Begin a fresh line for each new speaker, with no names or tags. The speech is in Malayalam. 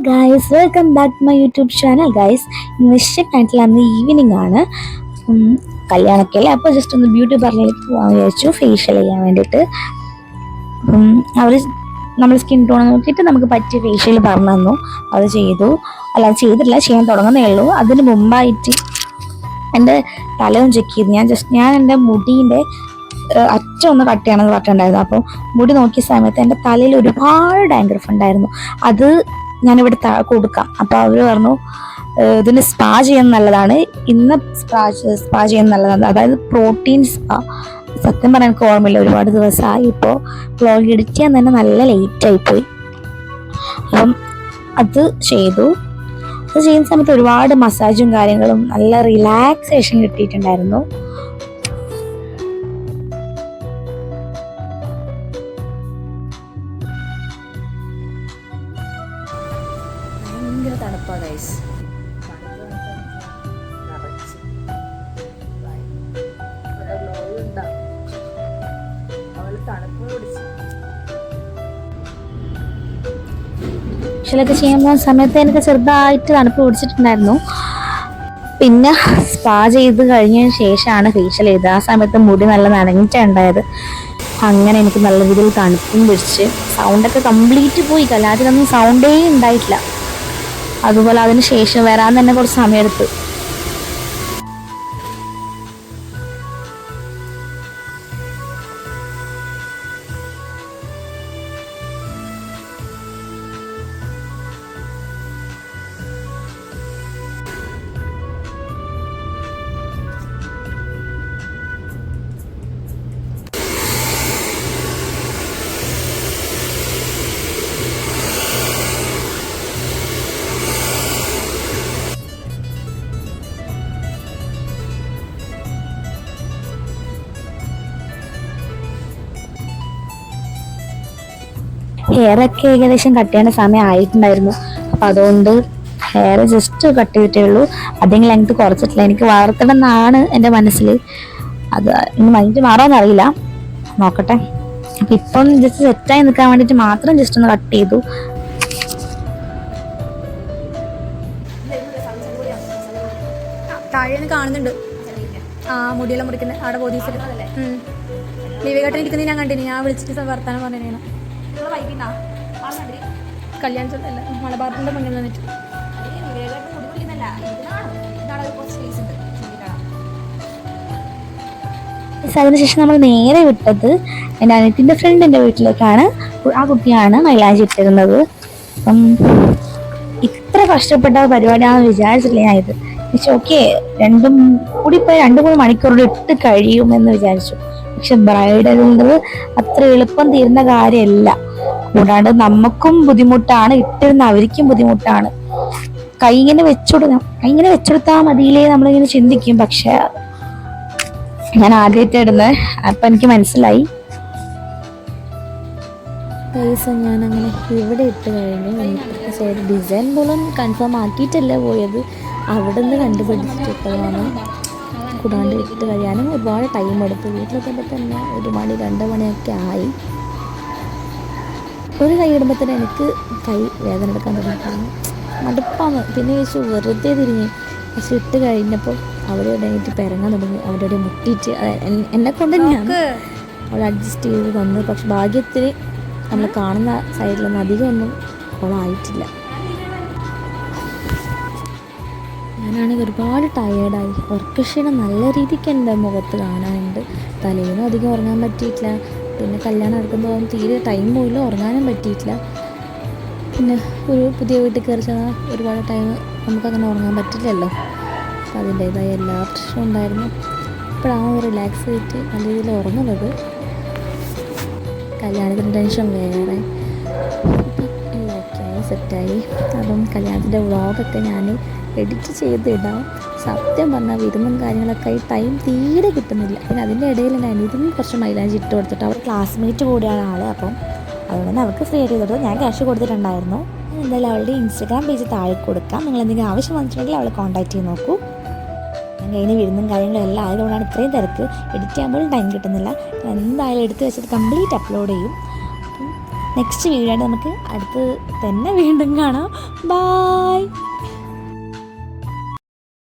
Guys, welcome back to my YouTube channel. Guys, നിശ്ചയമായിട്ടുള്ള അന്ന് ഈവനിങ് ആണ്. കല്യാണമൊക്കെ അല്ലേ, അപ്പോൾ ജസ്റ്റ് ഒന്ന് ബ്യൂട്ടി പാർലറിലേക്ക് പോകാൻ വിചാരിച്ചു ഫേഷ്യൽ ചെയ്യാൻ വേണ്ടിയിട്ട്. അവർ നമ്മൾ സ്കിൻ ടോൺ നോക്കിയിട്ട് നമുക്ക് പറ്റിയ ഫേഷ്യൽ പറഞ്ഞു തന്നു. അത് ചെയ്തു. അല്ല, ചെയ്തിട്ടില്ല, ചെയ്യാൻ തുടങ്ങുന്നേ ഉള്ളൂ. അതിന് മുമ്പായിട്ട് എൻ്റെ തലയും ചെക്ക് ചെയ്തു. ഞാൻ എൻ്റെ മുടീൻ്റെ അറ്റം ഒന്ന് കട്ട് ചെയ്യണമെന്ന് പറഞ്ഞിട്ടുണ്ടായിരുന്നു. അപ്പോൾ മുടി നോക്കിയ സമയത്ത് എൻ്റെ തലയിൽ ഒരുപാട് ഡാൻഡ്രഫ് ഉണ്ടായിരുന്നു. അത് ഞാനിവിടെ കൊടുക്കാം. അപ്പോൾ അവർ പറഞ്ഞു ഇതിന് സ്പാ ചെയ്യാൻ നല്ലതാണ്, ഇന്ന് സ്പാ ചെയ്യാൻ നല്ലതാണ്, അതായത് പ്രോട്ടീൻ സ്പാ. സത്യം പറയാൻ എനിക്ക് ഓർമ്മയില്ല, ഒരുപാട് ദിവസമായി. ഇപ്പോൾ വ്ളോഗ് എഡിറ്റ് ചെയ്യാൻ തന്നെ നല്ല ലേറ്റായിപ്പോയി. അപ്പം അത് ചെയ്തു. അത് ചെയ്യുന്ന സമയത്ത് ഒരുപാട് മസാജും കാര്യങ്ങളും നല്ല റിലാക്സേഷൻ കിട്ടിയിട്ടുണ്ടായിരുന്നു. ഭയങ്കര തണുപ്പാണ് ഗൈസ്. ഫേഷ്യലൊക്കെ ചെയ്യാൻ പോകുന്ന സമയത്ത് എനിക്ക് ചെറുതായിട്ട് തണുപ്പ് പിടിച്ചിട്ടുണ്ടായിരുന്നു. പിന്നെ സ്പാ ചെയ്ത് കഴിഞ്ഞതിന് ശേഷമാണ് ഫേഷ്യൽ ചെയ്തത്. ആ സമയത്ത് മുടി നല്ല നനഞ്ഞിട്ടുണ്ടായത്. അങ്ങനെ എനിക്ക് നല്ല രീതിയിൽ തണുപ്പും പിടിച്ച് സൗണ്ടൊക്കെ കംപ്ലീറ്റ് പോയി. കല്യാണത്തിനൊന്നും സൗണ്ടേ ഉണ്ടായിട്ടില്ല. അതുപോലെ അതിന് ശേഷം വരാൻ തന്നെ കുറച്ച് സമയമെടുത്തു. ഹെയറൊക്കെ ഏകദേശം കട്ട് ചെയ്യേണ്ട സമയം ആയിട്ടുണ്ടായിരുന്നു. അപ്പം അതുകൊണ്ട് ഹെയർ ജസ്റ്റ് കട്ട് ചെയ്തിട്ടേ ഉള്ളൂ. അധികം ലെങ്ത് കുറച്ചിട്ടില്ല. എനിക്ക് വളർത്തണം എന്നാണ് എൻ്റെ മനസ്സിൽ. അത് ഇനി മൈൻഡ് മാറാമെന്നറിയില്ല, നോക്കട്ടെ. അപ്പം ഇപ്പം ജസ്റ്റ് സെറ്റായി നിൽക്കാൻ വേണ്ടിയിട്ട് മാത്രം ജസ്റ്റ് ഒന്ന് കട്ട് ചെയ്തു.
താഴെ കാണുന്നുണ്ട് മുടിയെല്ലാം മുറിക്കുന്നത് അവിടെ ബോധീസിൽ ലീവേട്ടൻ ഇരിക്കുന്നത് ഞാൻ കണ്ടിന്. ഞാൻ വിളിച്ചിട്ട് വർത്താനം പറഞ്ഞാണ്. കല്യാണത്തിലല്ല, മലബാറിന്റെ മുന്നിൽ വന്നിട്ട്
അതിനുശേഷം നമ്മൾ നേരെ വിട്ടത് എൻ്റെ അനിയത്തിൻ്റെ ഫ്രണ്ടിൻ്റെ വീട്ടിലേക്കാണ്. ആ കുട്ടിയാണ് മൈലാഞ്ചി ഇട്ടിരുന്നത്. അപ്പം ഇത്ര കഷ്ടപ്പെട്ട പരിപാടിയാണെന്ന് വിചാരിച്ചില്ല ഞാൻ. ഇത് പക്ഷെ ഓക്കെ, 2-3 മണിക്കൂറുകൾ ഇട്ട് കഴിയുമെന്ന് വിചാരിച്ചു. പക്ഷെ ബ്രൈഡലിൻ്റെ അത്ര എളുപ്പം തീരുന്ന കാര്യമല്ല. കൂടാണ്ട് നമുക്കും ബുദ്ധിമുട്ടാണ്, ഇട്ടിരുന്ന അവർക്കും ബുദ്ധിമുട്ടാണ്. കൈ ഇങ്ങനെ വെച്ചെടുത്താൽ മതിയില്ലേ നമ്മളിങ്ങനെ ചിന്തിക്കും. പക്ഷെ ഞാൻ ആദ്യമായിട്ട് ഇടുന്നത്, അപ്പം എനിക്ക് മനസ്സിലായി. പൈസ ഞാൻ അങ്ങനെ ഇവിടെ ഇട്ട് കഴിഞ്ഞു. സൈഡ് ഡിസൈൻ പോലും കൺഫേം ആക്കിയിട്ടല്ല പോയത്, അവിടെ നിന്ന് കണ്ടുപിടിച്ചിട്ടതാണ്. കൂടാണ്ട് ഇട്ട് കഴിയാനും ഒരുപാട് ടൈം എടുത്തു. വീട്ടിലൊക്കെ തന്നെ 1 മണി 2 മണിയൊക്കെ ആയി. ഒരു കൈ ഇടുമ്പോൾ തന്നെ എനിക്ക് കൈ വേദന എടുക്കാൻ തുടങ്ങിയിട്ടാണ്, മടുപ്പാണ്. പിന്നെ ചോദിച്ചു വെറുതെ തിരിഞ്ഞ്. പക്ഷെ ഇട്ട് കഴിഞ്ഞപ്പോൾ അവിടെ ഇടയിട്ട് പിറങ്ങാൻ തുടങ്ങി. അവിടെ മുട്ടിയിട്ട് എന്നെ കൊണ്ട് തന്നെയാണ് അവൾ അഡ്ജസ്റ്റ് ചെയ്ത് തന്നത്. പക്ഷെ ഭാഗ്യത്തിന് നമ്മൾ കാണുന്ന സൈഡിലൊന്നും അധികമൊന്നും അവളായിട്ടില്ല. ഞാനാണെങ്കിൽ ഒരുപാട് ടയേർഡായി. ഉറക്ക ക്ഷീണം നല്ല രീതിക്ക് എൻ്റെ മുഖത്ത് കാണാനുണ്ട്. തലേന്നും അധികം ഉറങ്ങാൻ പറ്റിയിട്ടില്ല. പിന്നെ കല്യാണം നടക്കുമ്പോൾ തീരെ ടൈം പോയില്ല, ഉറങ്ങാനും പറ്റിയിട്ടില്ല. പിന്നെ ഒരു പുതിയ വീട്ടിൽ കയറി ചെന്നാൽ ഒരുപാട് ടൈം നമുക്കങ്ങനെ ഉറങ്ങാൻ പറ്റില്ലല്ലോ. അപ്പോൾ അതിൻ്റേതായ എല്ലാ പ്രശ്നവും ഉണ്ടായിരുന്നു. ഇപ്പോഴാണ് റിലാക്സ് ചെയ്തിട്ട് നല്ല രീതിയിൽ ഉറങ്ങുന്നത്. കല്യാണത്തിൻ്റെ ടെൻഷൻ വേറെ. എല്ലാം ഓക്കെ ആയി, സെറ്റായി. അപ്പം കല്യാണത്തിൻ്റെ വ്ളോഗൊക്കെ ഞാൻ എഡിറ്റ് ചെയ്തിടാം. സത്യം പറഞ്ഞാൽ വിരുന്നും കാര്യങ്ങളൊക്കെ ഈ ടൈം തീരെ കിട്ടുന്നില്ല. പിന്നെ അതിൻ്റെ ഇടയിൽ ഞാൻ ഇതിനും കുറച്ച് മൈലാഞ്ചി ഇട്ട് കൊടുത്തിട്ട് അവർ ക്ലാസ്മേറ്റ് കൂടിയാണ് ആൾ. അപ്പം അതുകൊണ്ട് തന്നെ അവർക്ക് ഫ്രീ ചെയ്തത് ഞാൻ ക്യാഷ് കൊടുത്തിട്ടുണ്ടായിരുന്നു. എന്തായാലും അവളുടെ ഇൻസ്റ്റാഗ്രാം പേജ് താഴെ കൊടുക്കാം. നിങ്ങൾ എന്തെങ്കിലും ആവശ്യം വന്നിട്ടുണ്ടെങ്കിൽ അവളെ കോൺടാക്ട് ചെയ്ത് നോക്കൂ. ഞാൻ കഴിഞ്ഞ് വിരുന്നും കാര്യങ്ങളും എല്ലാം ആയതുകൊണ്ടാണ് ഇത്രയും തിരക്ക്. എഡിറ്റ് ചെയ്യാൻ പോലും ടൈം കിട്ടുന്നില്ല. എന്തായാലും എടുത്ത് വെച്ചത് കംപ്ലീറ്റ് അപ്ലോഡ് ചെയ്യും. നെക്സ്റ്റ് വീഡിയോ ആയിട്ട് നമുക്ക് അടുത്ത് തന്നെ വീണ്ടും കാണാം. ബൈ.